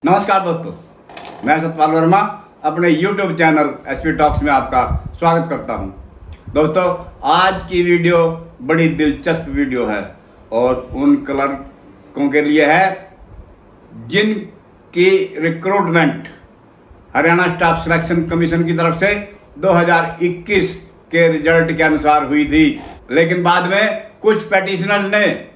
नमस्कार दोस्तों, मैं सतपाल वर्मा अपने YouTube चैनल एसपी टॉक्स में आपका स्वागत करता हूं। दोस्तों, आज की वीडियो बड़ी दिलचस्प वीडियो है और उन क्लर्कों के लिए है जिनकी recruitment Haryana staff selection commission की तरफ से 2021 के रिजल्ट के अनुसार हुई थी, लेकिन बाद में कुछ पेटिशनर ने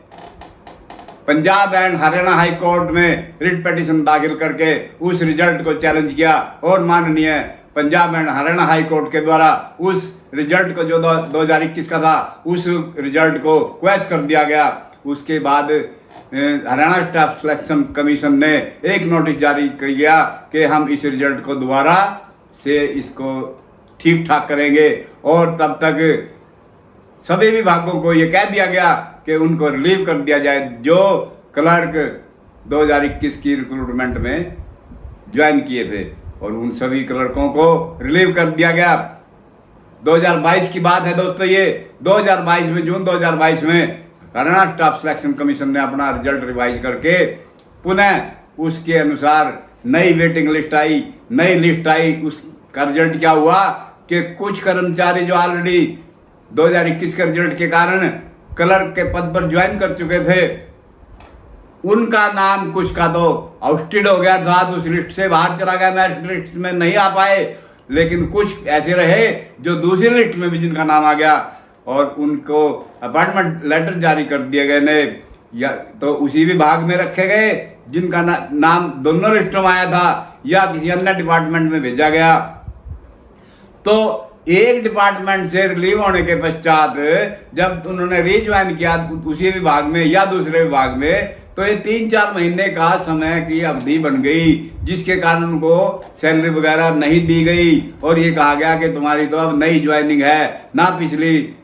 Punjab and Haryana high court में रिट पिटीशन दाखिल करके उस रिजल्ट को चैलेंज किया और माननीय Punjab and Haryana high court के द्वारा उस रिजल्ट को जो 2021 का था उस रिजल्ट को क्वेश्चन कर दिया गया। उसके बाद हरियाणा स्टाफ सिलेक्शन कमीशन ने एक नोटिस जारी किया कि हम इस रिजल्ट को दोबारा से इसको ठीक ठाक करेंगे और तब तक सभी विभागों को ये कह दिया गया कि उनको रिलीव कर दिया जाए जो क्लर्क 2021 की रिक्रूटमेंट में ज्वाइन किए थे, और उन सभी क्लर्कों को रिलीव कर दिया गया। 2022 की बात है दोस्तों, ये 2022 में जून 2022 में हरियाणा स्टाफ सिलेक्शन कमीशन ने अपना रिजल्ट रिवाइज करके पुनः उसके अनुसार नई वेटिंग लिस्ट आई, नई लिस्ट आई। उसका रिजल्ट क्या हुआ कि कुछ कर्मचारी जो ऑलरेडी 2021 के रिजल्ट के कारण क्लर्क के पद पर ज्वाइन कर चुके थे, उनका नाम कुछ का तो आउटस्टेड हो गया था, तो उस लिस्ट से बाहर चला गया, नेक्स्ट लिस्ट में नहीं आ पाए। लेकिन कुछ ऐसे रहे जो दूसरी लिस्ट में भी जिनका नाम आ गया और उनको अपॉइंटमेंट लेटर जारी कर दिए गए ने, या तो उसी विभाग में रखे गए जिनका नाम दोनों लिस्टों में आया था, या किसी अन्य डिपार्टमेंट में भेजा गया। तो एक डिपार्टमेंट से रिलीव होने के पश्चात जब उन्होंने रीज्वाइन किया उसी विभाग में या दूसरे विभाग में, तो ये 3-4 महीने का समय की अवधि बन गई, जिसके कारण उनको सैलरी वगैरह नहीं दी गई और ये कहा गया कि तुम्हारी तो अब नई ज्वाइनिंग है, ना पिछली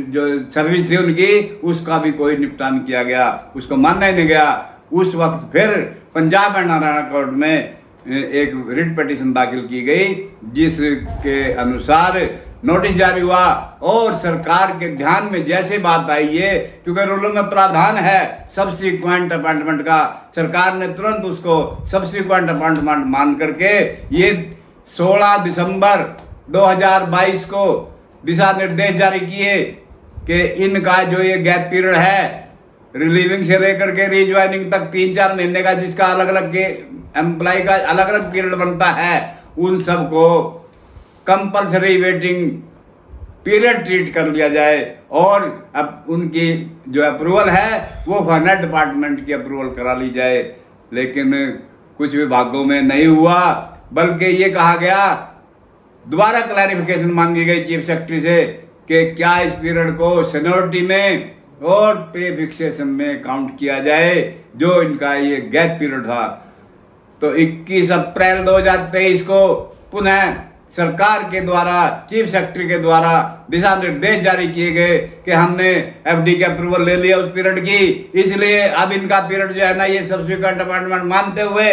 जो सर्विस थी उनकी उसका भी कोई निपटान किया गया, उसको मानना ही नहीं गया। उस वक्त फिर पंजाब एंड हरियाणा कोर्ट में एक रिट पिटीशन दाखिल की गई, जिसके अनुसार नोटिस जारी हुआ और सरकार के ध्यान में जैसे बात आई है, क्योंकि रूलों में प्रावधान है सब्सिक्वेंट अपॉइंटमेंट का, सरकार ने तुरंत उसको सब्सिक्वेंट अपॉइंटमेंट मान करके ये 16 दिसंबर 2022 को दिशा निर्देश जारी किए कि इनका जो ये गैप पीरियड है रिलीविंग से लेकर के रीज्वाइनिंग तक 3-4 महीने का, जिसका अलग अलग के एम्प्लॉय का अलग अलग पीरियड बनता है, उन सब को कंपल्सरी वेटिंग पीरियड ट्रीट कर लिया जाए और अब उनकी जो अप्रूवल है वो फाइनेंस डिपार्टमेंट की अप्रूवल करा ली जाए। लेकिन कुछ विभागों में नहीं हुआ, बल्कि ये कहा गया, दोबारा क्लैरिफिकेशन मांगी गई चीफ सेक्रेटरी से कि क्या इस पीरियड को सीनियरिटी में और पे फिक्सेशन में काउंट किया जाए जो इनका ये गैप पीरियड था। तो 21 अप्रैल 2023 को पुनः सरकार के द्वारा चीफ सेक्रेटरी के द्वारा दिशा निर्देश जारी किए गए कि हमने एफडी के अप्रूवल ले लिया उस पीरियड की, इसलिए अब इनका पीरियड जो है ना ये सब्सिक्वेंट अपॉइंटमेंट मानते हुए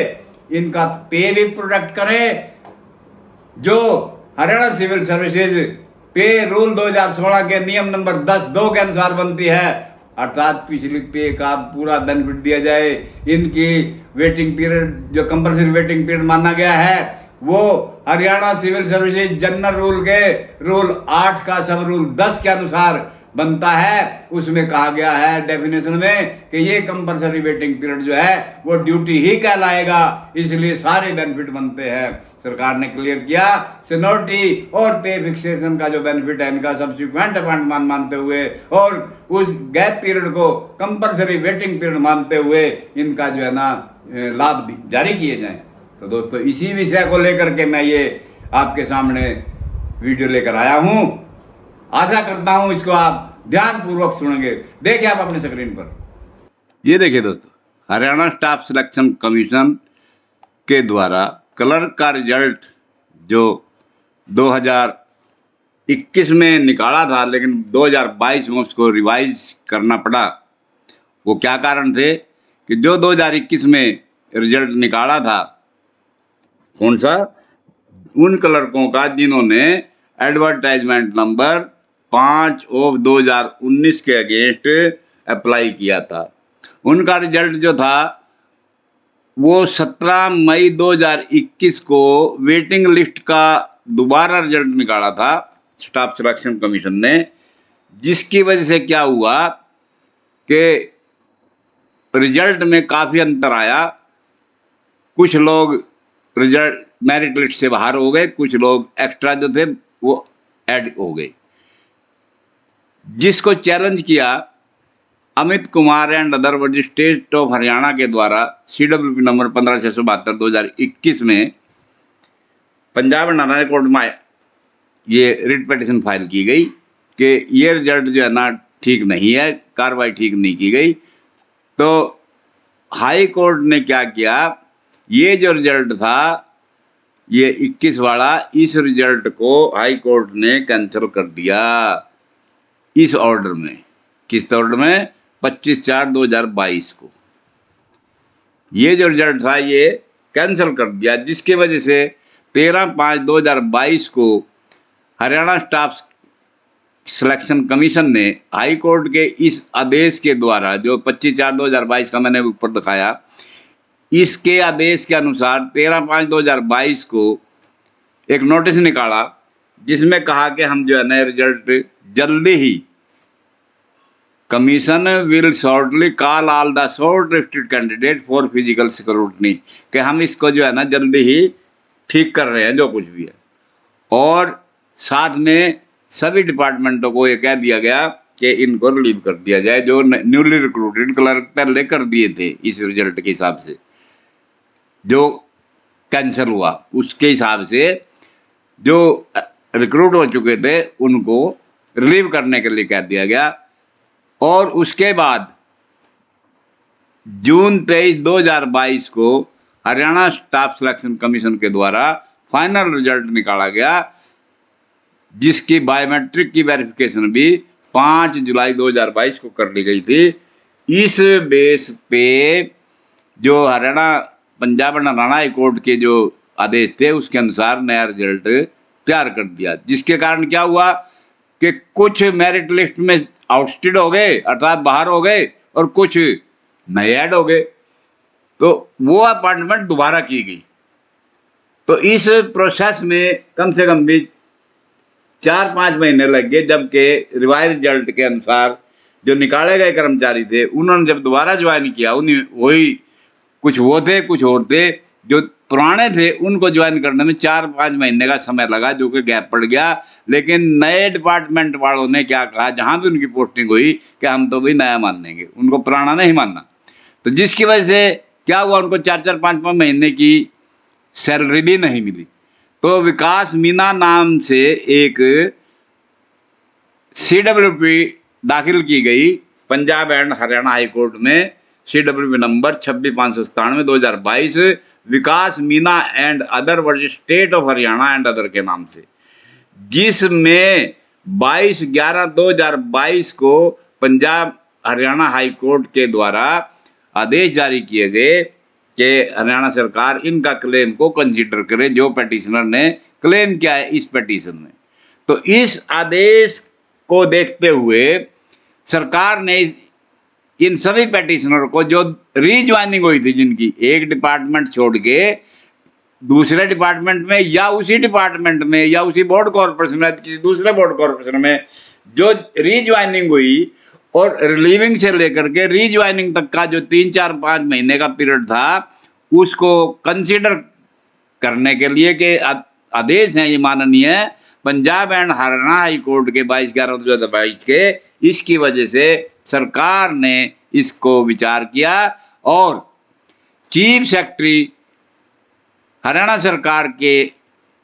इनका पे भी प्रोडक्ट करें जो Haryana civil services pay rule 2016 के नियम नंबर 10(2) के अनुसार बनती है, अर्थात पिछली पे का पूरा बेनिफिट दिया जाए। इनकी वेटिंग पीरियड जो कंपल्सरी वेटिंग पीरियड माना गया है वो Haryana civil services general rule के रूल 8 का सब रूल 10 के अनुसार बनता है। उसमें कहा गया है डेफिनेशन में कि ये कंपल्सरी वेटिंग पीरियड जो है वो ड्यूटी ही कहलाएगा, इसलिए सारे बेनिफिट बनते हैं। सरकार ने क्लियर किया सीनियरिटी और पे फिक्सेशन का जो बेनिफिट है इनका सब्सिक्वेंट अपॉइंटमेंट मानते हुए और उस गैप पीरियड को कंपल्सरी वेटिंग पीरियड मानते हुए इनका जो है ना लाभ जारी किए जाएं। तो दोस्तों, इसी विषय को लेकर के मैं ये आपके सामने वीडियो लेकर आया हूँ। आशा करता हूँ इसको आप ध्यानपूर्वक सुनेंगे। देखिए आप अपने स्क्रीन पर, ये देखिए दोस्तों, हरियाणा स्टाफ सिलेक्शन कमीशन के द्वारा क्लर्क का रिजल्ट जो 2021 में निकाला था, लेकिन 2022 में उसको रिवाइज करना पड़ा। वो क्या कारण थे कि जो 2021 में रिजल्ट निकाला था, कौन सा, उन क्लर्कों का जिन्होंने एडवर्टाइजमेंट नंबर 5/2019 के अगेंस्ट अप्लाई किया था, उनका रिजल्ट जो था वो 17 मई 2021 को वेटिंग लिस्ट का दोबारा रिजल्ट निकाला था स्टाफ सिलेक्शन कमीशन ने, जिसकी वजह से क्या हुआ कि रिजल्ट में काफ़ी अंतर आया। कुछ लोग रिजल्ट मेरिट लिस्ट से बाहर हो गए, कुछ लोग एक्स्ट्रा जो थे वो ऐड हो गए। जिसको चैलेंज किया Amit Kumar and other magistrate of Haryana के द्वारा CWP नंबर 15672 2021 में पंजाब एंड हरियाणा कोर्ट में ये रिट पिटीशन फाइल की गई कि ये रिजल्ट जो है ना ठीक नहीं है, कार्रवाई ठीक नहीं की गई। तो हाई कोर्ट ने क्या किया, ये जो रिजल्ट था ये 21 वाला, इस रिजल्ट को हाई कोर्ट ने कैंसिल कर दिया इस ऑर्डर में। किस ऑर्डर में? 25/4/2022 को ये जो रिजल्ट था ये कैंसिल कर दिया, जिसकी वजह से 13/5/2022 को हरियाणा स्टाफ सिलेक्शन कमीशन ने हाई कोर्ट के इस आदेश के द्वारा, जो 25/4/2022 का मैंने ऊपर दिखाया, इसके आदेश के अनुसार 13/5/2022 को एक नोटिस निकाला जिसमें कहा कि हम जो है ना रिजल्ट जल्दी ही, commission will shortly call all the shortlisted candidate for physical scrutiny, कि हम इसको जो है ना जल्दी ही ठीक कर रहे हैं जो कुछ भी है। और साथ में सभी डिपार्टमेंटों को ये कह दिया गया कि इनको रिलीव कर दिया जाए, जो न्यूली रिक्रूटेड क्लर्क पहले कर दिए थे इस रिजल्ट के हिसाब से जो कैंसिल हुआ, उसके हिसाब से जो रिक्रूट हो चुके थे उनको रिलीव करने के लिए कह दिया गया। और उसके बाद जून 23, 2022 को हरियाणा स्टाफ सिलेक्शन कमीशन के द्वारा फाइनल रिजल्ट निकाला गया, जिसकी बायोमेट्रिक की वेरिफिकेशन भी 5 जुलाई 2022 को कर ली गई थी। इस बेस पे जो Haryana, Punjab and Haryana high court के जो आदेश थे उसके अनुसार नया रिजल्ट तैयार कर दिया, जिसके कारण क्या हुआ कि कुछ मेरिट लिस्ट में आउटस्टेड हो गए अर्थात बाहर हो गए और कुछ नए ऐड हो गए, तो वो अपॉइंटमेंट दोबारा की गई। तो इस प्रोसेस में कम से कम भी 4-5 महीने लग गए, जबकि रिवाइज रिजल्ट के अनुसार जो निकाले गए कर्मचारी थे उन्होंने जब दोबारा ज्वाइन किया, उन्हीं वही कुछ वो थे कुछ और थे, जो पुराने थे उनको ज्वाइन करने में 4-5 महीने का समय लगा, जो कि गैप पड़ गया। लेकिन नए डिपार्टमेंट वालों ने क्या कहा, जहाँ भी उनकी पोस्टिंग हुई कि हम तो भी नया मान लेंगे, उनको पुराना नहीं मानना। तो जिसकी वजह से क्या हुआ, उनको 4-5 महीने की सैलरी भी नहीं मिली। तो विकास मीना नाम से एक CWP दाखिल की गई Punjab and Haryana high court में, CWP number 26/597 2022, Vikas Meena and other verge state of Haryana and other के नाम से, जिसमें 22/11/2022 को पंजाब हरियाणा हाई कोर्ट के द्वारा आदेश जारी किए गए कि हरियाणा सरकार इनका क्लेम को कंसीडर करे जो पेटिशनर ने क्लेम किया है इस पेटिशन में। तो इस आदेश को देखते हुए सरकार ने इन सभी पेटिशनर को जो रीज्वाइनिंग हुई थी, जिनकी एक डिपार्टमेंट छोड़ के दूसरे डिपार्टमेंट में या उसी डिपार्टमेंट में या उसी बोर्ड कॉर्पोरेशन में किसी दूसरे बोर्ड कॉर्पोरेशन में जो रीज्वाइनिंग हुई, और रिलीविंग से लेकर के रीज्वाइनिंग तक का जो 3-4-5 महीने का पीरियड था, उसको कंसीडर करने के लिए कि आदेश हैं ये माननीय Punjab and Haryana high court के 22/11/2022 के, इसकी वजह से सरकार ने इसको विचार किया और चीफ सेक्रेटरी हरियाणा सरकार के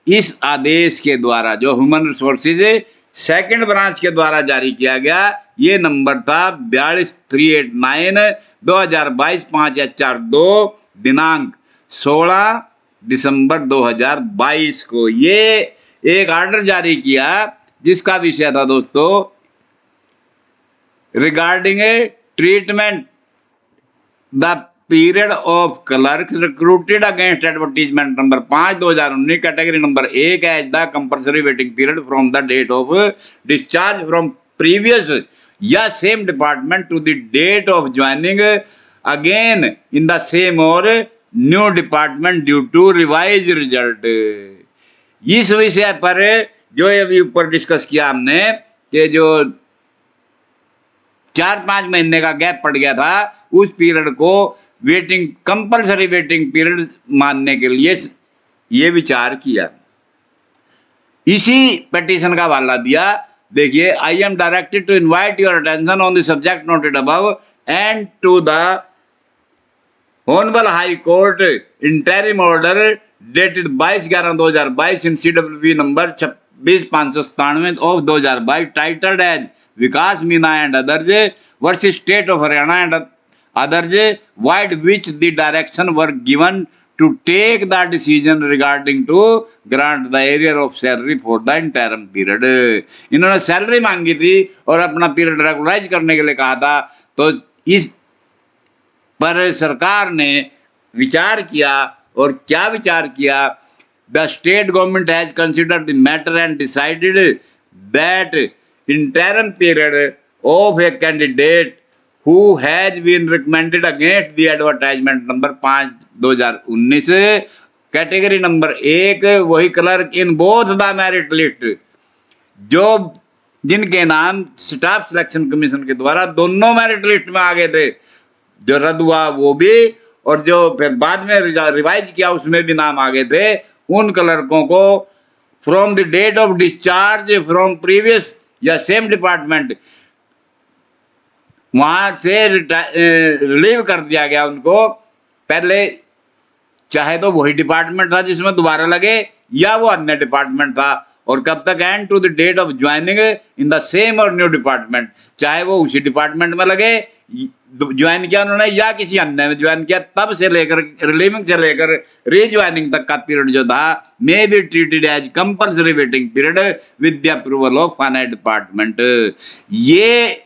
इस आदेश के द्वारा, जो ह्यूमन रिसोर्सेज सेकंड ब्रांच के द्वारा जारी किया गया, ये नंबर था 42389 2022 5/2 दिनांक 16 दिसंबर 2022 को ये एक ऑर्डर जारी किया, जिसका विषय था दोस्तों regarding a treatment the period of clerks recruited against advertisement number 5/2019 category number 1 as the compulsory waiting period from the date of discharge from previous या same department to the date of joining again in the same और new department due to revise result. इस विषय पर जो अभी ऊपर discuss किया हमने कि जो 4-5 महीने का गैप पड़ गया था, उस पीरियड को वेटिंग कंपलसरी वेटिंग पीरियड मानने के लिए ये विचार किया। इसी पिटीशन का हवाला दिया। देखिए, I am directed to invite your attention on the subject noted above and to the honourable high court interim order dated 22/11/2022 in CWB number 26597 of 2022 titled as Vikas Meena and others versus state of Haryana and others vide which the direction were given to take the decision regarding to grant the arrear of salary for the interim period। इन्होंने salary मांगी थी और अपना period regularise करने के लिए कहा था। तो इस पर सरकार ने विचार किया, और क्या विचार किया? The state government has considered the matter and decided that interim period of a candidate who has been recommended against the advertisement number 5/2019 category number 1 वही clerk in both the merit list, जो जिनके नाम staff selection commission के द्वारा दोनों merit list में आ गए थे, जो रद्द हुआ वो भी, और जो फिर बाद में रिवाइज किया उसमें भी नाम आ गए थे, उन क्लर्कों को from the date of discharge from previous या सेम डिपार्टमेंट वहां से रिलीव कर दिया गया उनको। पहले चाहे तो वही डिपार्टमेंट था जिसमें दोबारा लगे, या वो अन्य डिपार्टमेंट था, और कब तक? And to the date of joining in the same और न्यू डिपार्टमेंट, चाहे वो उसी डिपार्टमेंट में लगे, ज्वाइन किया उन्होंने या किसी अन्य में ज्वाइन किया, तब से लेकर रिलीविंग से लेकर रीज्वाइनिंग तक का पीरियड जो था may be treated as compulsory waiting period with the approval of finance department. ये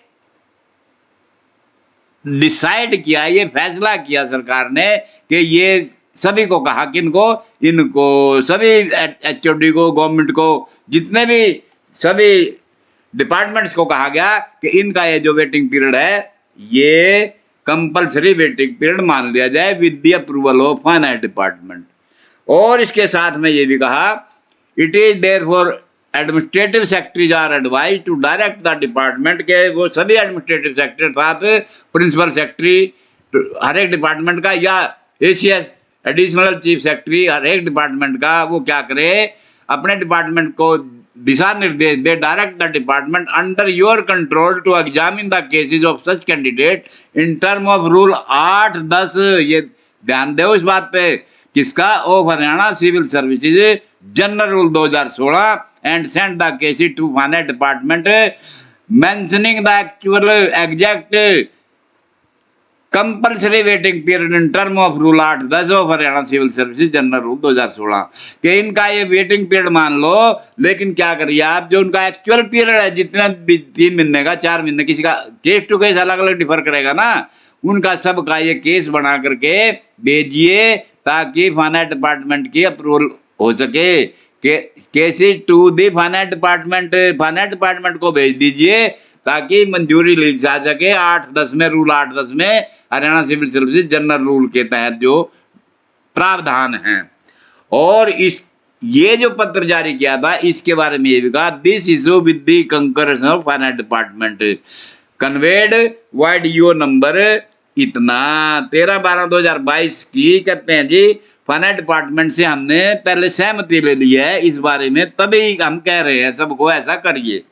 डिसाइड किया, ये फैसला किया सरकार ने कि ये सभी को कहा कि इनको सभी HOD को, गवर्नमेंट को, जितने भी सभी डिपार्टमेंट्स को कहा गया कि इनका ये जो वेटिंग पीरियड है ये कंपलसरी वेटिंग पीरियड मान लिया जाए with the approval of finance department. और इसके साथ में ये भी कहा, it is therefore administrative secretaries are advise to direct the department के, वो सभी एडमिनिस्ट्रेटिव सेक्रेटरी साथ प्रिंसिपल सेक्रेटरी हर एक डिपार्टमेंट का, या ACS एडिशनल चीफ सेक्रेटरी हर एक डिपार्टमेंट का, वो क्या करे? अपने डिपार्टमेंट को दिशा निर्देश दे, direct the department under your control to examine the cases of such candidate in term of rule 8-10। ये ध्यान दो इस बात पे, किसका? Of Haryana civil services general rule 2016 and send the case to finance department mentioning the actual exact compulsory waiting period in term of rule 8-10 of Haryana civil services general rule 2016 कि इनका ये वेटिंग पीरियड मान लो, लेकिन क्या करिए आप, जो उनका एक्चुअल पीरियड है जितना 3 महीने का, 4 महीने, किसी का केस टू केस अलग अलग डिफर करेगा ना, उनका सबका ये केस बना करके भेजिए ताकि फाइनेंस डिपार्टमेंट की अप्रूवल हो सके। Cases to the finance department को भेज दीजिए ताकि मंजूरी ली जा सके 8-10 में, रूल 8-10 में Haryana civil services general rule के तहत जो प्रावधान हैं। और इस ये जो पत्र जारी किया था इसके बारे में ये भी कहा, this issue with the concurrence of finance department conveyed wide yo number इतना 13/12/2022 की, कहते हैं जी फाइनेंस डिपार्टमेंट से हमने पहले सहमति ले ली है इस बारे में, तभी हम कह रहे हैं सबको ऐसा करिए।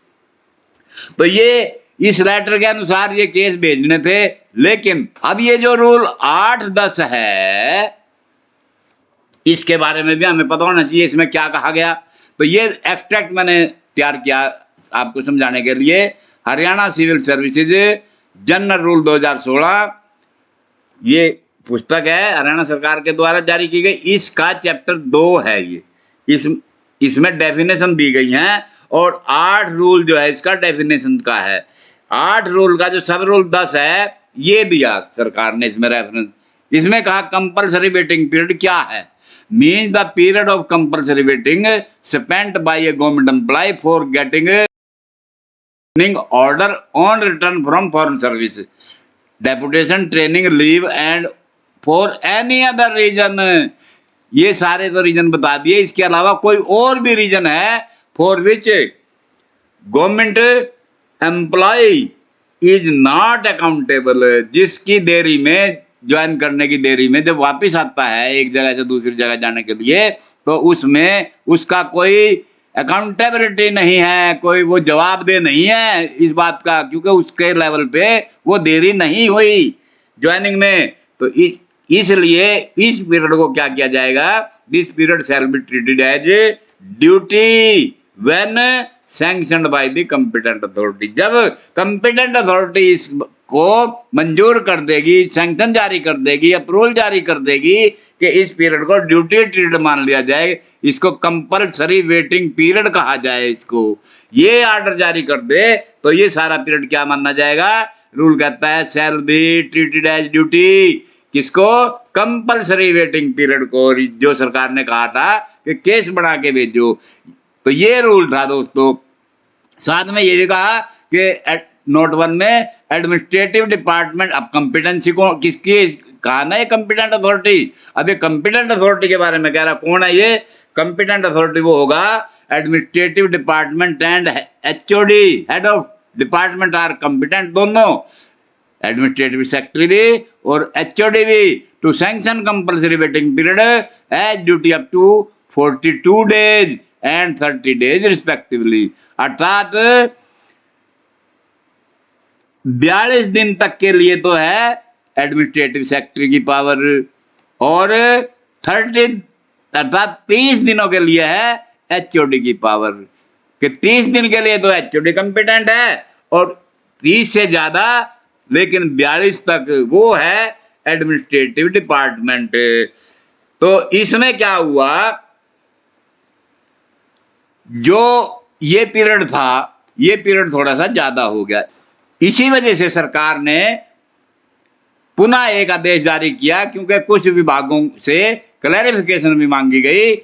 तो ये इस लेटर के अनुसार ये केस भेजने थे, लेकिन अब ये जो रूल 8-10 है इसके बारे में भी हमें पता होना चाहिए इसमें क्या कहा गया। तो ये एक्सट्रैक्ट मैंने तैयार किया आपको समझाने के लिए। Haryana civil services general rule 2016 ये पुस्तक है हरियाणा सरकार के द्वारा जारी की गई, इसका चैप्टर 2 है ये। इसमें डेफिनेशन दी गई हैं और 8 रूल जो है इसका डेफिनेशन का है। 8 रूल का जो सब रूल 10 है ये दिया सरकार ने इसमें रेफरेंस। इसमें कहा कंपलसरी वेटिंग पीरियड क्या है, means the period of compulsory waiting spent by a government employee for getting order on return from foreign service, deputation, training, leave and for any other reason, ये सारे तो reason बता दिए, इसके अलावा कोई और भी रीजन है for which government employee is not accountable, जिसकी देरी में, ज्वाइन करने की देरी में जब वापस आता है एक जगह से दूसरी जगह जाने के लिए, तो उसमें उसका कोई अकाउंटेबिलिटी नहीं है, कोई वो जवाबदेह नहीं है इस बात का, क्योंकि उसके लेवल पे वो देरी नहीं हुई ज्वाइनिंग में। तो इसलिए इस पीरियड को क्या किया जाएगा, this period shall be treated as duty when sanctioned by the competent authority. जब कंपिटेंट अथॉरिटी इसको मंजूर कर देगी, सैंक्शन जारी कर देगी, अप्रूवल जारी कर देगी कि इस पीरियड को ड्यूटी पीरियड मान लिया जाए, इसको कंपलसरी वेटिंग पीरियड कहा जाए, इसको ये ऑर्डर जारी कर दे, तो ये सारा पीरियड क्या माना जाएगा, रूल कहता है shall be treated as duty. किसको, कंपलसरी वेटिंग पीरियड को, जो सरकार ने कहा था कि केस बना के भेजो, तो ये रूल था दोस्तों। साथ में ये भी कहा कि नोट 1 में एडमिनिस्ट्रेटिव डिपार्टमेंट, अब कंपिटेंसी को किसकी कहा ना, ये कंपिटेंट अथॉरिटी। अब ये कंपिटेंट अथॉरिटी के बारे में कह रहा, कौन है ये कंपिटेंट अथॉरिटी, वो होगा administrative department and HOD, head of department are competent, दोनों एडमिनिस्ट्रेटिव सेक्रेटरी भी और एचओडी भी, to sanction compulsory waiting period as duty up to 42 days and 30 days respectively. अर्थात 42 दिन तक के लिए तो है एडमिनिस्ट्रेटिव सेक्रेटरी की पावर, और 30 अर्थात 30 दिनों के लिए है एचओडी की पावर, कि 30 दिन के लिए तो एचओडी कंपिटेंट है, और 30 से ज्यादा लेकिन 42 तक वो है एडमिनिस्ट्रेटिव डिपार्टमेंट। तो इसमें क्या हुआ, जो ये पीरियड था, ये पीरियड थोड़ा सा ज्यादा हो गया, इसी वजह से सरकार ने पुनः एक आदेश जारी किया, क्योंकि कुछ विभागों से क्लैरिफिकेशन भी मांगी गई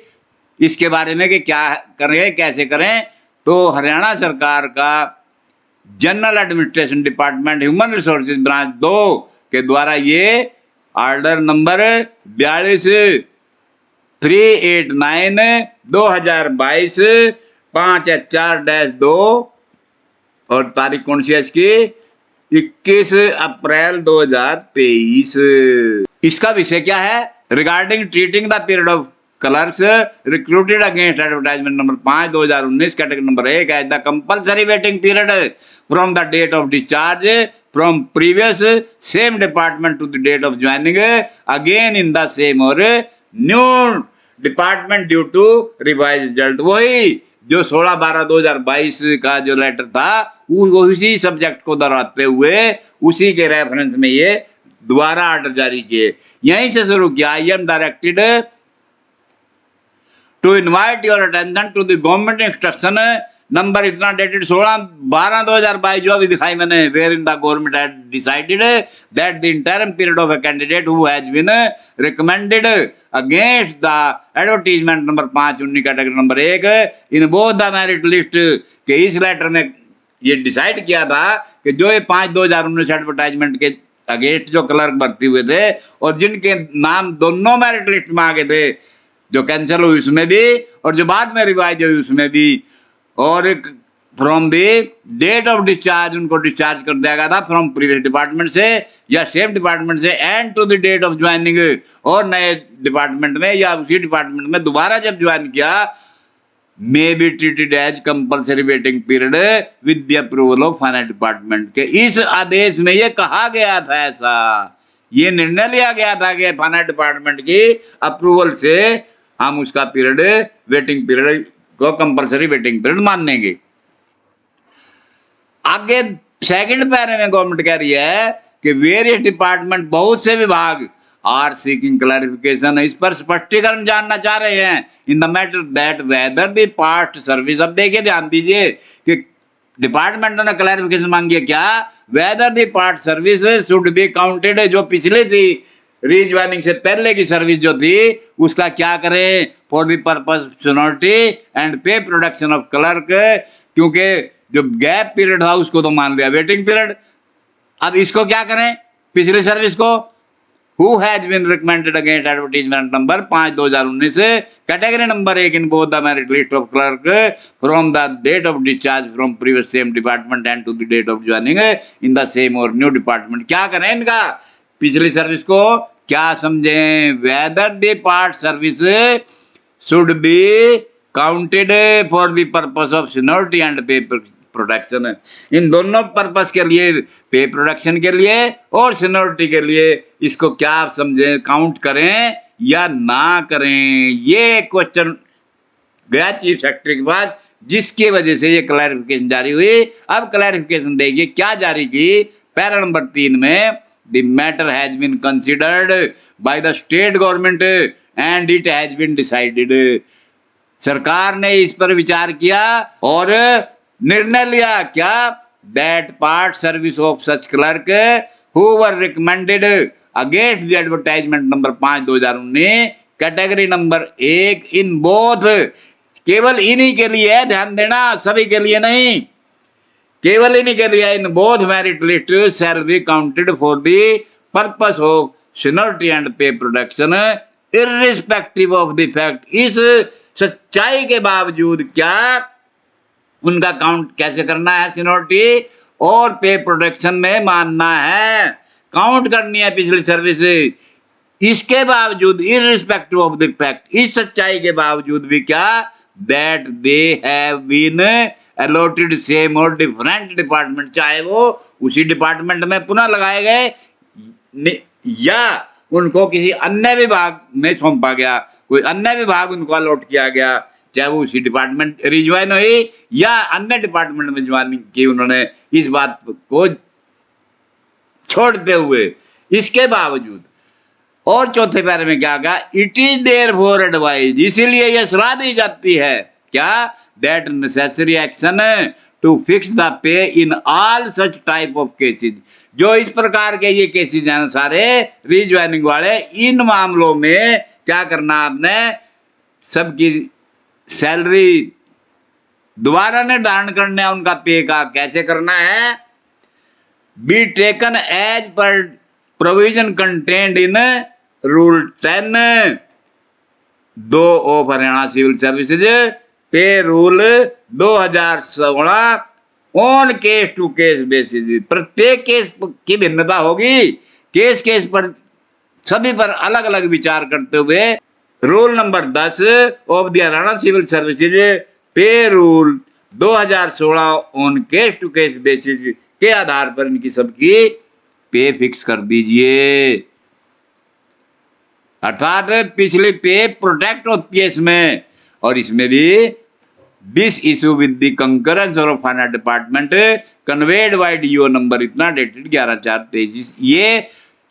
इसके बारे में कि क्या करें, कैसे करें। तो हरियाणा सरकार का general administration department human resources branch 2 के द्वारा ये ऑर्डर नंबर 42/389/2022 5HR-2 और तारीख कौन सी है इसकी, 21 अप्रैल 2023। इसका विषय क्या है, regarding treating the period of clerks recruited against advertisement number 5/2019 category number 1 as the compulsory waiting period from the date of discharge from previous same department to the date of joining again in the same और new department due to revise result. वही जो 16/12/2022 का जो letter था, वो उसी subject को दोहराते हुए उसी के रेफरेंस में ये दोबारा ऑर्डर जारी किए। यहीं से शुरू किया, I am directed to invite your attention to the government instruction number इतना डेटेड 16/12/2022 जो अभी दिखाई मैंने, where in the government had decided that the interim period of a candidate who has been recommended against the advertisement number 5/19 category number 1 in both the merit list, के इस letter में ये decide किया था कि जो ये 5/2019 एडवर्टाइजमेंट के अगेंस्ट जो क्लर्क भर्ती हुए थे और जिनके नाम दोनों मेरिट लिस्ट में आगे थे, जो कैंसिल हुई उसमें भी और जो बाद में रिवाइज हुई उसमें भी, और from the date of discharge उनको डिस्चार्ज कर दिया गया था फ्रॉम प्रीवियस डिपार्टमेंट से या सेम डिपार्टमेंट से, and to the date of joining, और नए डिपार्टमेंट में या उसी डिपार्टमेंट में दोबारा जब ज्वाइन किया, may be treated as compulsory waiting period with the approval of finance department. के इस आदेश में ये कहा गया था, ऐसा ये निर्णय लिया गया था कि फाइनेंस डिपार्टमेंट की अप्रूवल से हम उसका पीरियड, वेटिंग पीरियड को कंपलसरी वेटिंग पीरियड मानेंगे। आगे सेकंड पैरे में गवर्नमेंट कह रही है कि वेरियस डिपार्टमेंट, बहुत से विभाग आर सीकिंग क्लैरिफिकेशन, इस पर स्पष्टीकरण जानना चाह रहे हैं in the matter that whether the past service. अब देखिए, ध्यान दीजिए कि डिपार्टमेंट ने क्लैरिफिकेशन मांगी है क्या, whether the past service should be counted, जो पिछली थी रीज्वाइनिंग से पहले की सर्विस जो थी उसका क्या करें, for the purpose सोनिटी and pay production of clerk, क्योंकि जो गैप पीरियड था उसको तो मान लिया वेटिंग पीरियड, अब इसको क्या करें, पिछली सर्विस को who has been recommended against advertisement number 5/2019, category number 1 in both the merit list of clerk from the date of discharge from previous same department and to the date of joining in the same or new department। क्या करें इनका, पिछली service को क्या समझें, whether the part service should be counted for the purpose of seniority and pay production. इन दोनों purpose के लिए, पे प्रोडक्शन के लिए और सीनियरिटी के लिए, इसको क्या आप समझें, काउंट करें या ना करें, ये क्वेश्चन गया चीफ सेक्रेटरी के पास, जिसकी वजह से ये क्लैरिफिकेशन जारी हुई। अब क्लैरिफिकेशन देखिए क्या जारी की, पैरा नंबर 3 में, the matter has been considered by the state government and it has been decided. सरकार ने इस पर विचार किया और निर्णय लिया क्या, that part service of such clerk who were recommended against the advertisement number 5/2019 category number 1 in both, केवल इन्हीं के लिए है, ध्यान देना, सभी के लिए नहीं, केवल इन्हीं के लिए, in both merit list shall be counted for the purpose of seniority and pay production irrespective of the fact. इस सच्चाई के बावजूद क्या उनका काउंट कैसे करना है, सीनियरिटी और पे प्रोडक्शन में मानना है, काउंट करनी है पिछली सर्विस, इसके बावजूद इर्रिस्पेक्टिव ऑफ द फैक्ट, इस सच्चाई के बावजूद भी क्या, that they have been allotted same और डिफरेंट डिपार्टमेंट, चाहे वो उसी डिपार्टमेंट में पुनः लगाए गए या उनको किसी अन्य विभाग में सौंपा गया, कोई अन्य विभाग उनको अलॉट किया गया, चाहे वो उसी डिपार्टमेंट रिज्वाइन हुई या अन्य डिपार्टमेंट में ज्वाइनिंग की उन्होंने, इस बात को छोड़ते हुए, इसके बावजूद। और चौथे पैरे में क्या कहा, it is there for advise, इसीलिए यह सलाह दी जाती है क्या, that necessary action to fix the pay in all such type of cases, जो इस प्रकार के ये केसेज हैं सारे रिज्वाइनिंग वाले, इन मामलों में क्या करना आपने, सबकी सैलरी दोबारा निर्धारण करना है, उनका पे का कैसे करना है, be taken as per provision contained in rule 10 2 of Haryana civil services pay rule 2016 on case to case basis. प्रत्येक केस की भिन्नता होगी, केस केस पर सभी पर अलग अलग विचार करते हुए rule number 10 of the Haryana civil services pay rule 2016 on case to case basis के आधार पर इनकी सबकी पे फिक्स कर दीजिए। अर्थात पिछली पे प्रोटेक्ट होती है इसमें, और इसमें भी this issue with the concurrence of finance department conveyed by DO number इतना डेटेड 11/4/23। ये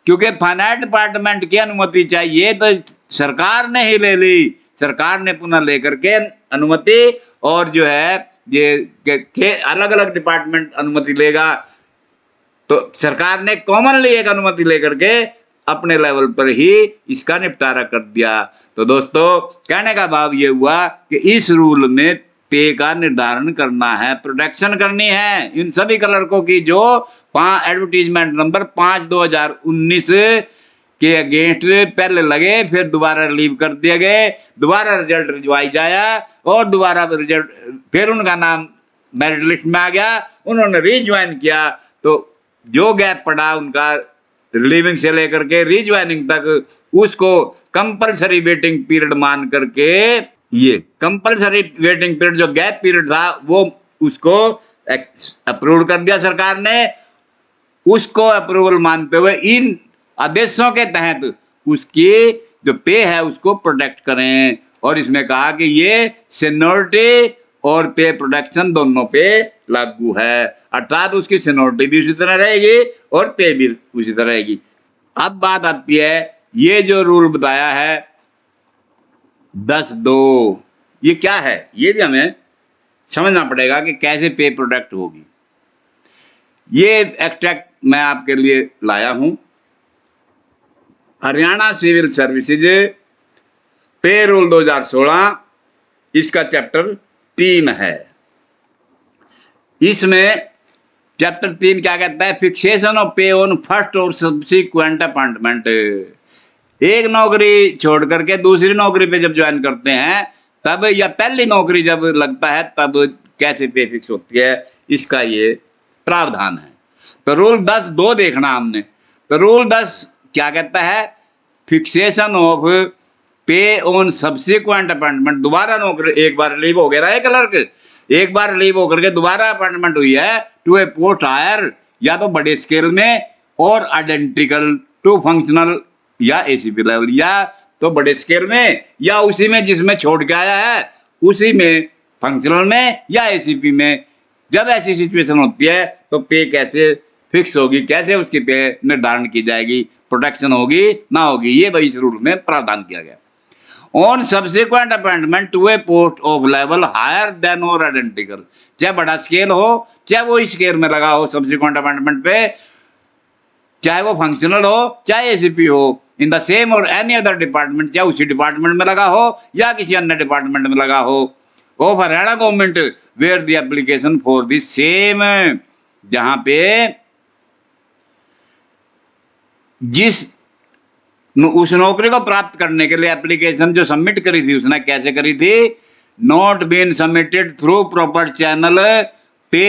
क्योंकि फाइनेंस डिपार्टमेंट की अनुमति चाहिए तो सरकार ने ही ले ली, सरकार ने पुनः लेकर के अनुमति, और जो है ये अलग अलग डिपार्टमेंट अनुमति लेगा, तो सरकार ने कॉमनली एक अनुमति लेकर के अपने लेवल पर ही इसका निपटारा कर दिया। तो दोस्तों कहने का भाव ये हुआ कि इस रूल में पे का निर्धारण करना है, प्रोटेक्शन करनी है इन सभी क्लर्कों की जो एडवर्टीजमेंट नंबर 5/2019 के अगेंस्ट पहले लगे, फिर दोबारा रिलीव कर दिए गए, दोबारा रिजल्ट रिजवाइज आया और दोबारा रिजल्ट, फिर उनका नाम मेरिट लिस्ट में आ गया, उन्होंने रिज्वाइन किया, तो जो गैप पड़ा उनका रिलीविंग से लेकर के रिज्वाइनिंग तक, उसको कंपलसरी वेटिंग पीरियड मान करके, ये कंपलसरी वेटिंग पीरियड जो गैप पीरियड था वो उसको अप्रूव कर दिया सरकार ने, उसको अप्रूवल मानते हुए इन आदेशों के तहत उसकी जो पे है उसको प्रोटेक्ट करें। और इसमें कहा कि ये सीनियरिटी और पे प्रोटेक्शन दोनों पे लागू है, अर्थात उसकी सीनियरिटी भी उसी तरह रहेगी और पे भी उसी तरह रहेगी। अब बात आती है ये जो रूल बताया है 10(2), ये क्या है, ये भी हमें समझना पड़ेगा कि कैसे पे प्रोटेक्ट होगी। ये एक्सट्रैक्ट मैं आपके लिए लाया हूं, Haryana civil services pay rule 2016, इसका चैप्टर 3 है। इसमें चैप्टर 3 क्या कहता है, फिक्सेशन ऑफ पे ऑन फर्स्ट और सब्सिक्वेंट अपॉइंटमेंट। एक नौकरी छोड़ करके दूसरी नौकरी पे जब ज्वाइन करते हैं तब, या पहली नौकरी जब लगता है तब कैसे पे फिक्स होती है, इसका ये प्रावधान है। तो रूल 10(2) देखना हमने। तो रूल 10 क्या कहता है? फिक्सेशन ऑफ पे ऑन सब्सिक्वेंट अपॉइंटमेंट। दोबारा नौकरी, एक बार लीव हो गया ना क्लर्क, एक बार लीव होकर के दोबारा अपॉइंटमेंट हुई है टू ए पोस्ट हायर, या तो बड़े स्केल में और आइडेंटिकल टू फंक्शनल या एसीपी लेवल, या तो बड़े स्केल में या उसी में जिसमें छोड़ के आया है उसी में फंक्शनल में या एसीपी में। जब ऐसी सिचुएशन होती है तो पे कैसे फिक्स होगी, कैसे उसकी पे निर्धारण की जाएगी, प्रोटेक्शन होगी ना होगी, ये भाई इस रूल में प्रावधान किया गया। On subsequent appointment to a post of level higher than और आइडेंटिकल, चाहे बड़ा स्केल हो चाहे वो स्केल में लगा हो सब्सिक्वेंट अपॉइंटमेंट पे, चाहे वो फंक्शनल हो चाहे एसीपी हो, इन द सेम और एनी अदर डिपार्टमेंट, चाहे उसी डिपार्टमेंट में लगा हो या किसी अन्य डिपार्टमेंट में लगा हो, of Haryana government where the application for the same, जहां पे जिस उस नौकरी को प्राप्त करने के लिए एप्लीकेशन जो सबमिट करी थी उसने कैसे करी थी, not been submitted through proper channel पे,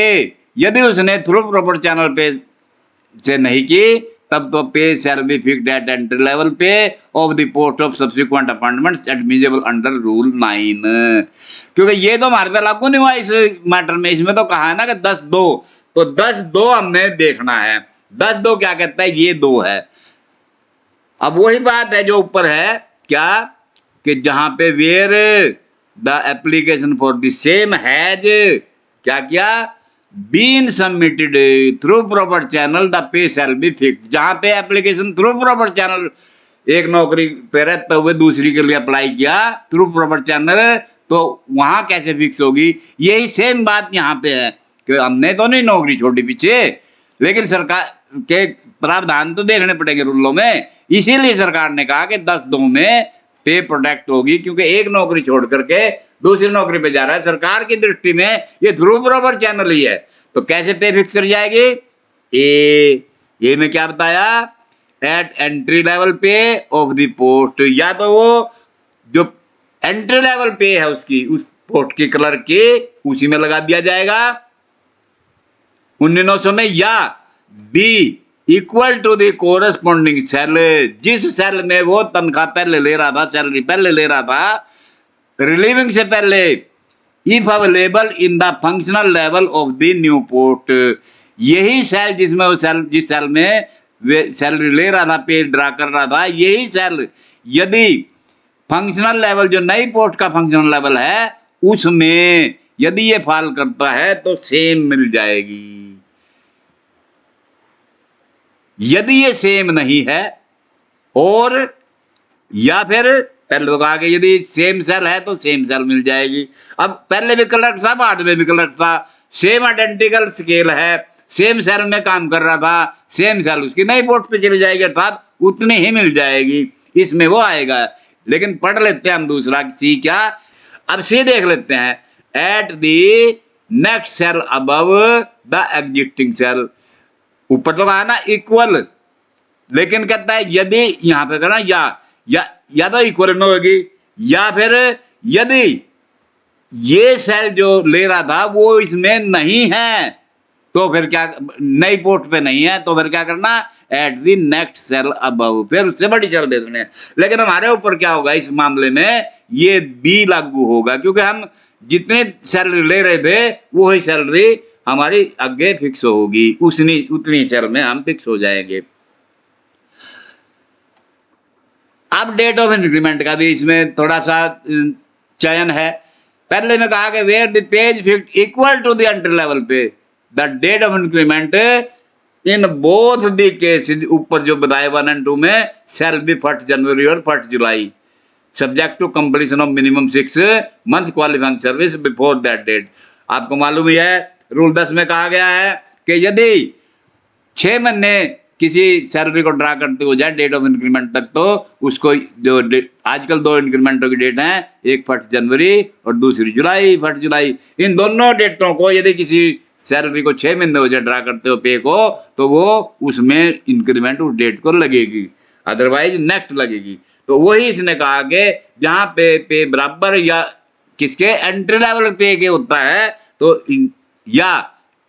यदि उसने थ्रू प्रॉपर चैनल पे से नहीं की तब तो pay shall be fixed at entry level pay of the post of subsequent appointments admissible under rule 9। क्योंकि ये तो हमारे पे लागू नहीं हुआ इस मैटर में, इसमें तो कहा है ना कि 10(2), तो 10(2) हमने देखना है। 10(2) क्या कहता है? ये 2 है। अब वही बात है जो ऊपर है, क्या कि जहां पे where the application for the same has क्या किया, been submitted through proper channel the pay shall be fixed. जहां पे एप्लीकेशन थ्रू प्रॉपर चैनल, एक नौकरी पे रहते हुए दूसरी के लिए अप्लाई किया थ्रू प्रॉपर चैनल, तो वहां कैसे फिक्स होगी? यही सेम बात यहाँ पे है कि हमने तो नहीं नौकरी छोड़ी पीछे, लेकिन सरकार के प्रावधान तो देखने पड़ेंगे रूलों में। इसीलिए सरकार ने कहा कि 10(2) में पे प्रोटेक्ट होगी, क्योंकि एक नौकरी छोड़ करके दूसरी नौकरी पे जा रहा है। सरकार की दृष्टि में ये थ्रू प्रॉपर चैनल ही है, तो कैसे पे फिक्स कर जाएगी? ए में क्या बताया? Eight entry level pay of the post, या तो वो जो एंट्री लेवल पे है उसकी, उस पोस्ट की क्लर्क की, उसी में लगा दिया जाएगा 1900 में, या be equal to the corresponding cell, जिस सेल में वो तनख्वाह पहले ले रहा था, सैलरी पहले ले रहा था रिलीविंग से पहले, if available in the functional level of the new post. यही सेल जिसमें वो सेल, जिस सेल में वे सैलरी ले रहा था, पे ड्रा कर रहा था, यही सेल यदि फंक्शनल लेवल, जो नई पोस्ट का फंक्शनल लेवल है, उसमें यदि ये फॉल करता है तो सेम मिल जाएगी। यदि ये सेम नहीं है, और या फिर पहले तो कहा कि यदि सेम सेल है तो सेम सेल मिल जाएगी। अब पहले भी कलर था, बाद में भी कलर था, सेम आइडेंटिकल स्केल है, सेम सेल में काम कर रहा था, सेम सेल उसकी नई पोस्ट पे चली जाएगी, अर्थात उतनी ही मिल जाएगी, इसमें वो आएगा। लेकिन पढ़ लेते हैं हम दूसरा सी, क्या? अब सी देख लेते हैं, at the next cell above the existing cell. ऊपर तो कहा ना इक्वल, लेकिन कहता है यदि यहां पे करना या तो इक्वल में होगी, या फिर यदि ये सेल जो ले रहा था वो इसमें नहीं है, तो फिर क्या, नई पोस्ट पे नहीं है, तो फिर क्या करना? At the next cell above, फिर उससे बड़ी सेल दे देने। लेकिन हमारे ऊपर क्या होगा इस मामले में? ये बी लागू होगा, क्योंकि हम जितनी सैलरी ले रहे थे वही सैलरी हमारी आगे फिक्स होगी, उतनी सेल में हम फिक्स हो जाएंगे। अब डेट ऑफ इंक्रीमेंट का भी इसमें थोड़ा सा चयन है। पहले में कहा कि where the pays fixed equal to the entry level pay, the date of increment in both the cases, ऊपर जो बताए 1 और 2 में, शैल बी 1 जनवरी और 1 जुलाई, subject to completion of minimum 6 month qualifying service before that date. आपको मालूम ही है रूल 10 में कहा गया है कि यदि 6 महीने किसी सैलरी को ड्रा करते हो जाए डेट ऑफ इंक्रीमेंट तक, तो उसको जो आजकल 2 इंक्रीमेंटों की डेट हैं, एक 1 जनवरी और दूसरी जुलाई, 1 जुलाई, इन दोनों डेटों को यदि किसी सैलरी को 6 महीने हो जाए ड्रा करते हो पे को, तो वो उसमें इंक्रीमेंट उस डेट को लगेगी। अदरवाइज नेक्स्ट लगेगी। तो वही इसने कहा कि जहां पे बराबर या किसके एंट्री लेवल पे के होता है तो या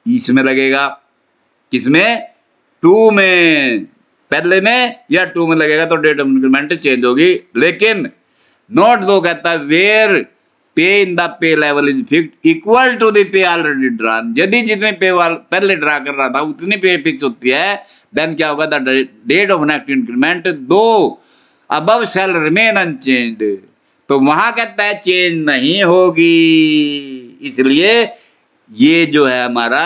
इसमें लगेगा, किसमें, 2 में, पहले में या 2 में लगेगा तो डेट ऑफ इंक्रीमेंट चेंज होगी। लेकिन नोट 2 कहता है where pay in the pay level is fixed equal to the pay already drawn. यदि जितने पे पहले ड्रा कर रहा था उतनी पे फिक्स होती है, देन क्या होगा, the date of next increment due above shall remain unchanged. तो वहां कहता है चेंज नहीं होगी, इसलिए ये जो है हमारा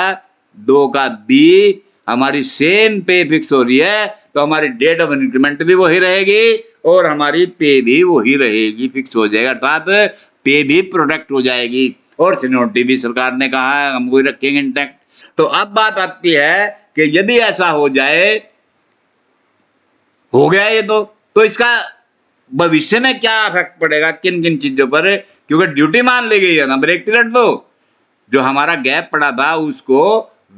2 का बी हमारी सेम पे फिक्स हो रही है, तो हमारी डेट ऑफ इंक्रीमेंट भी वही रहेगी और हमारी पे भी वही रहेगी, फिक्स हो जाएगा, अर्थात पे भी प्रोटेक्ट हो जाएगी और सीनियरिटी भी सरकार ने कहा है हम वही रखेंगे इंटैक्ट। तो अब बात आती है कि यदि ऐसा हो जाए, हो गया ये तो इसका भविष्य में क्या इफेक्ट पड़ेगा, किन किन चीजों पर, क्योंकि ड्यूटी मान ली गई है ना ब्रेक पीरियड, तो जो हमारा गैप पड़ा था उसको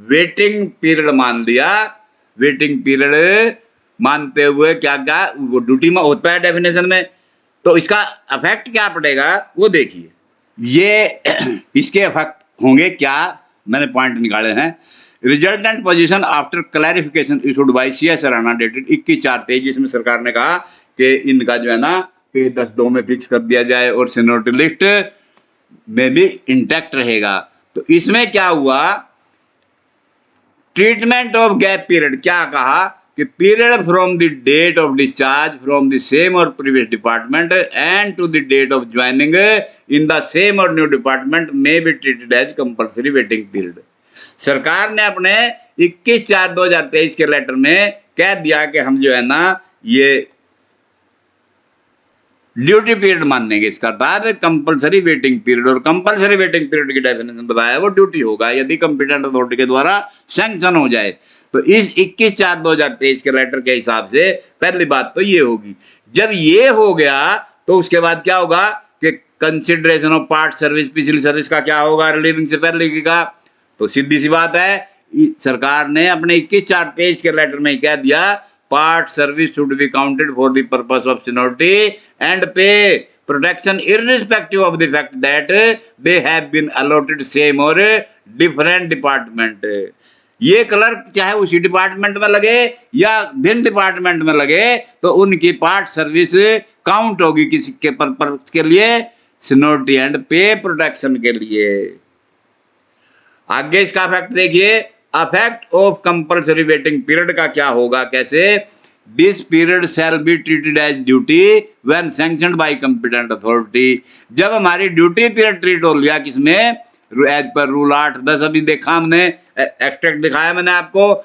वेटिंग पीरियड मान लिया। वेटिंग पीरियड मानते हुए क्या क्या वो ड्यूटी में होता है डेफिनेशन में, तो इसका इफेक्ट क्या पड़ेगा वो देखिए। ये इसके इफेक्ट होंगे क्या, मैंने पॉइंट निकाले हैं। Resultant position after clarification issued by CS Haryana dated 21/4/23, जिसमें सरकार ने कहा कि इनका जो है ना पे 10-2 में फिक्स कर दिया जाए और सीनियरिटी लिस्ट में भी इंटैक्ट रहेगा। तो इसमें क्या हुआ, ट्रीटमेंट ऑफ गैप पीरियड क्या कहा कि period from the date of discharge from the same और previous department and to the date of joining in the same और न्यू डिपार्टमेंट में be treated as compulsory waiting period. सरकार ने अपने 21/4/2023 के लेटर में कह दिया कि हम जो है ना ये ड्यूटी पीरियड मानेंगे, इसका अर्थात कंपलसरी वेटिंग पीरियड, और कंपलसरी वेटिंग पीरियड की डेफिनेशन बताया वो ड्यूटी होगा यदि कंपिटेंट अथॉरिटी के द्वारा सैंक्शन हो जाए। तो इस 21/4/2023 के लेटर के हिसाब से पहली बात तो ये होगी। जब ये हो गया तो उसके बाद क्या होगा कि कंसिडरेशन ऑफ पार्ट सर्विस, पिछली सर्विस का क्या होगा रिलीविंग से पहले का। तो सीधी सी बात है, सरकार ने अपने 21/4/23 के लेटर में कह दिया part service should be counted for the purpose of seniority and pay protection irrespective of the fact that they have been allotted same or different department। ये क्लर्क चाहे उसी डिपार्टमेंट में लगे या भिन्न डिपार्टमेंट में लगे तो उनकी पार्ट सर्विस काउंट होगी किसी के पर्पस के लिए, सीनियरिटी एंड पे प्रोटेक्शन के लिए। आगे इसका इफेक्ट देखिए, affect of compulsory waiting period का क्या होगा, कैसे, this period shall be treated as duty when sanctioned by competent authority. जब हमारी ड्यूटी पीरियड ट्रीट हो लिया किसमें, एज पर रूल 8-10 अभी देखा हमने, एक्सट्रैक्ट दिखाया मैंने आपको,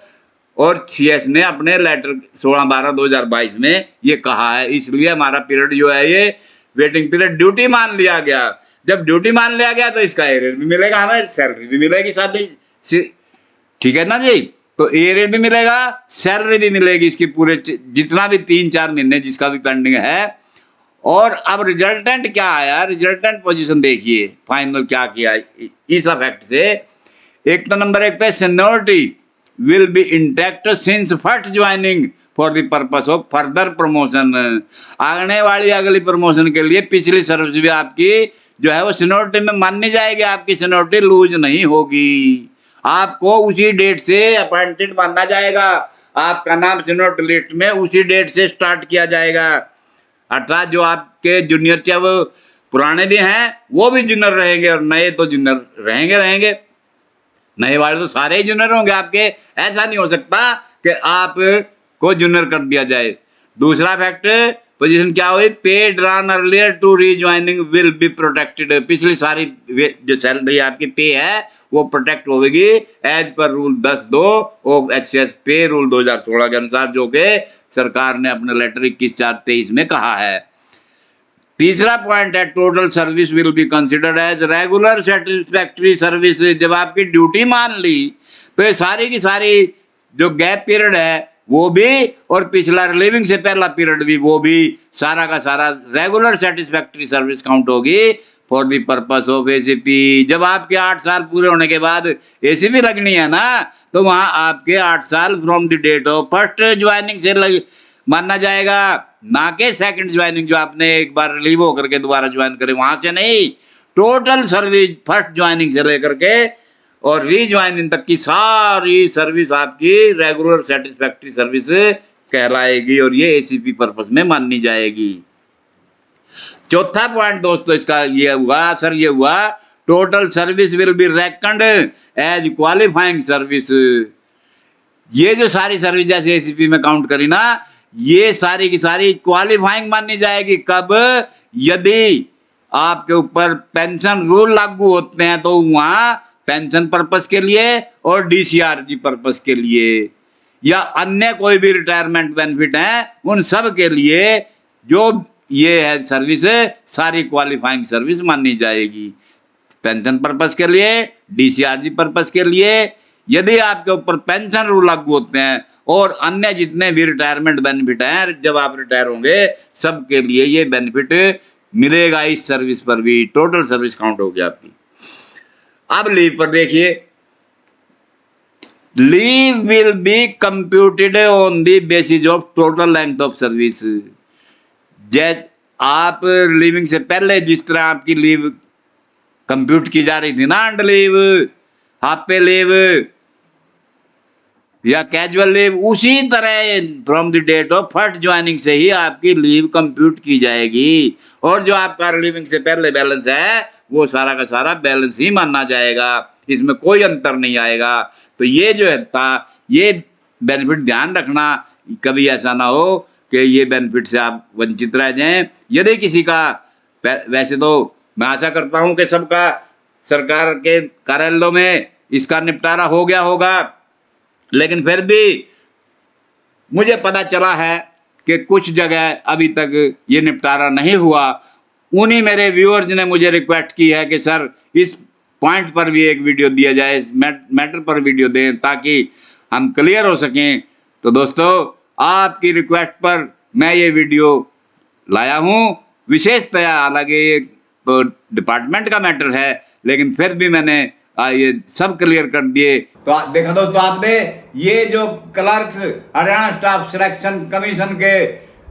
और सीएस ने अपने लेटर 16/12/2022 में ये कहा है, इसलिए हमारा पीरियड जो है ये वेटिंग पीरियड ड्यूटी मान लिया गया। जब ड्यूटी मान लिया गया तो इसका एरियर भी मिलेगा, हमें सैलरी भी मिलेगी साथ ही, ठीक है ना जी। तो एरियर भी मिलेगा, सैलरी भी मिलेगी इसकी पूरे जितना भी 3-4 महीने जिसका भी पेंडिंग है। और अब रिजल्टेंट क्या आया, रिजल्टेंट पोजीशन देखिए फाइनल क्या किया इस इफेक्ट से। एक तो नंबर 1 पे seniority will be intact since first joining for the purpose of further promotion. आने वाली अगली प्रमोशन के लिए पिछली सर्विस भी आपकी जो है वो सीनियरिटी में माननी जाएगी, आपकी सीनियरिटी लूज नहीं होगी, आपको उसी डेट से अपॉइंटेड माना जाएगा, आपका नाम सीनियरिटी लिस्ट में उसी डेट से स्टार्ट किया जाएगा। अर्थात जो आपके जूनियर चाहे वो पुराने भी हैं वो भी जूनियर रहेंगे और नए तो जूनियर रहेंगे, नए वाले तो सारे ही जूनियर होंगे आपके। ऐसा नहीं हो सकता कि आपको जूनियर कर दिया जाए। दूसरा फैक्टर पोजीशन क्या हुई, pay drawn earlier to rejoining will be protected. पिछली सारी जो सैलरी आपकी पे है वो प्रोटेक्ट होगी as per rule 10(2) of HCS pay rule 2016 के अनुसार, जो कि सरकार ने अपने लेटर 21/4/23 में कहा है। तीसरा पॉइंट है, total service will be considered as regular satisfactory service. जब आपकी ड्यूटी मान ली तो ये सारी की सारी जो गैप पीरियड है वो भी और पिछला रिलीविंग से पहला पीरियड भी, वो भी सारा का सारा रेगुलर सेटिस्फैक्ट्री सर्विस काउंट होगी for the purpose of ACP. जब आपके 8 साल पूरे होने के बाद एसीपी लगनी है ना, तो वहाँ आपके 8 साल from the date of first joining से माना जाएगा, ना कि सेकंड ज्वाइनिंग जो आपने एक बार रिलीव होकर के दोबारा ज्वाइन करे वहां से नहीं। टोटल सर्विस फर्स्ट ज्वाइनिंग से लेकर के और रीज्वाइनिंग तक की सारी सर्विस आपकी रेगुलर सेटिस्फैक्ट्री सर्विस कहलाएगी और ये एसीपी पर्पस में मानी जाएगी। चौथा पॉइंट दोस्तों इसका ये हुआ सर, ये हुआ total service will be reckoned as qualifying service. ये जो सारी सर्विस जैसे एसीपी में काउंट करी ना, ये सारी की सारी क्वालिफाइंग मानी जाएगी। कब? यदि आपके ऊपर पेंशन रूल लागू होते हैं तो वहां पेंशन पर्पस के लिए और डीसीआरजी पर्पस के लिए या अन्य कोई भी रिटायरमेंट बेनिफिट है उन सब के लिए जो ये है सर्विस सारी क्वालिफाइंग सर्विस मानी जाएगी। पेंशन पर्पस के लिए, डीसीआरजी पर्पस के लिए, यदि आपके ऊपर पेंशन रूल लागू होते हैं और अन्य जितने भी रिटायरमेंट बेनिफिट हैं जब आप रिटायर होंगे सब के लिए ये बेनिफिट मिलेगा। इस सर्विस पर भी टोटल सर्विस काउंट होगी आपकी। अब लीव पर देखिए, leave will be computed on the basis of total length of service. जैसे आप लीविंग से पहले जिस तरह आपकी लीव कंप्यूट की जा रही थी ना, earned leave, half pay leave या कैजुअल लीव, उसी तरह from the date of first joining से ही आपकी लीव कंप्यूट की जाएगी और जो आपका लीविंग से पहले बैलेंस है वो सारा का सारा बैलेंस ही माना जाएगा, इसमें कोई अंतर नहीं आएगा। तो ये जो है था, ये बेनिफिट ध्यान रखना, कभी ऐसा ना हो कि ये बेनिफिट से आप वंचित रह जाएं। यदि किसी का, वैसे तो मैं आशा करता हूं कि सबका सरकार के कार्यालयों में इसका निपटारा हो गया होगा, लेकिन फिर भी मुझे पता चला है कि कुछ जगह अभी तक ये निपटारा नहीं हुआ। उन्हीं मेरे व्यूअर्स ने मुझे रिक्वेस्ट की है कि सर इस पॉइंट पर भी एक वीडियो दिया जाए, इस मैटर पर वीडियो दें ताकि हम क्लियर हो सकें। तो दोस्तों आपकी रिक्वेस्ट पर मैं ये वीडियो लाया हूँ विशेषतया, हालांकि ये तो डिपार्टमेंट का मैटर है लेकिन फिर भी मैंने ये सब क्लियर कर दिए। तो देखा दोस्तों आपने, ये जो clerks Haryana staff selection commission के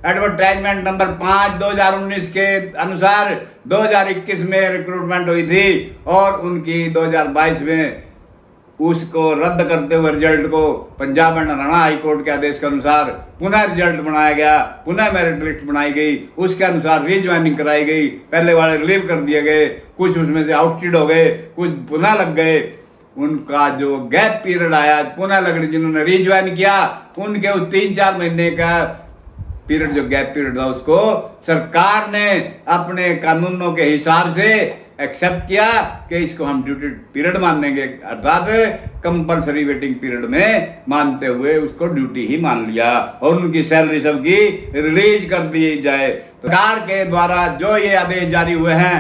एडवर्टाइजमेंट नंबर 5 2019 के अनुसार 2021 में रिक्रूटमेंट हुई थी और उनकी 2022 में उसको रद्द करते हुए रिजल्ट को Punjab and Haryana high court के आदेश के अनुसार पुनः रिजल्ट बनाया गया, पुनः मेरिट लिस्ट बनाई गई, उसके अनुसार रीज्वाइनिंग कराई गई। पहले वाले रिलीव कर दिए गए, कुछ उसमें से आउटस्टिड हो गए, कुछ पुनः लग गए। उनका जो गैप पीरियड आया पुनः लग रही, जिन्होंने रीज्वाइन किया उनके उस 3-4 महीने का पीरियड जो गैप पीरियड था उसको सरकार ने अपने कानूनों के हिसाब से एक्सेप्ट किया कि इसको हम ड्यूटी पीरियड मान लेंगे, अर्थात कंपलसरी वेटिंग पीरियड में मानते हुए उसको ड्यूटी ही मान लिया और उनकी सैलरी सबकी रिलीज कर दी जाए। तो सरकार के द्वारा जो ये आदेश जारी हुए हैं,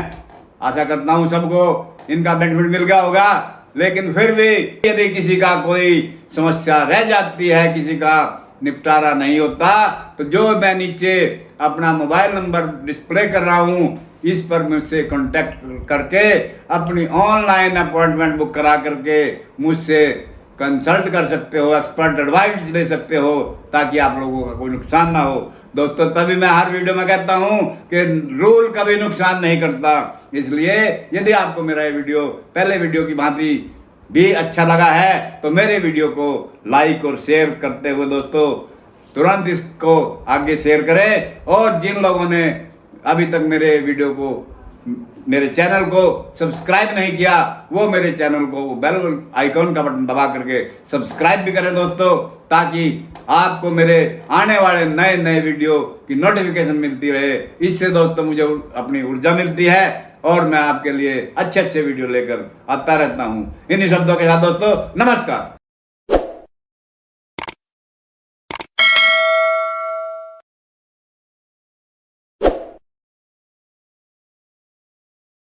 आशा करता हूँ सबको इनका बेनिफिट मिल गया होगा। लेकिन फिर भी यदि किसी का कोई समस्या रह जाती है, किसी का निपटारा नहीं होता, तो जो मैं नीचे अपना मोबाइल नंबर डिस्प्ले कर रहा हूँ इस पर मुझसे कांटेक्ट करके अपनी ऑनलाइन अपॉइंटमेंट बुक करा करके मुझसे कंसल्ट कर सकते हो, एक्सपर्ट एडवाइस ले सकते हो ताकि आप लोगों का कोई नुकसान ना हो। दोस्तों तभी मैं हर वीडियो में कहता हूं कि रूल कभी नुकसान नहीं करता। इसलिए यदि आपको मेरा ये वीडियो पहले वीडियो की भांति भी अच्छा लगा है तो मेरे वीडियो को लाइक और शेयर करते हुए दोस्तों तुरंत इसको आगे शेयर करें। और जिन लोगों ने अभी तक मेरे वीडियो को, मेरे चैनल को सब्सक्राइब नहीं किया वो मेरे चैनल को बेल आइकॉन का बटन दबा करके सब्सक्राइब भी करें दोस्तों, ताकि आपको मेरे आने वाले नए नए वीडियो की नोटिफिकेशन मिलती रहे। इससे दोस्तों मुझे अपनी ऊर्जा मिलती है और मैं आपके लिए अच्छे अच्छे वीडियो लेकर आता रहता हूँ। इन्हीं शब्दों के साथ दोस्तों नमस्कार।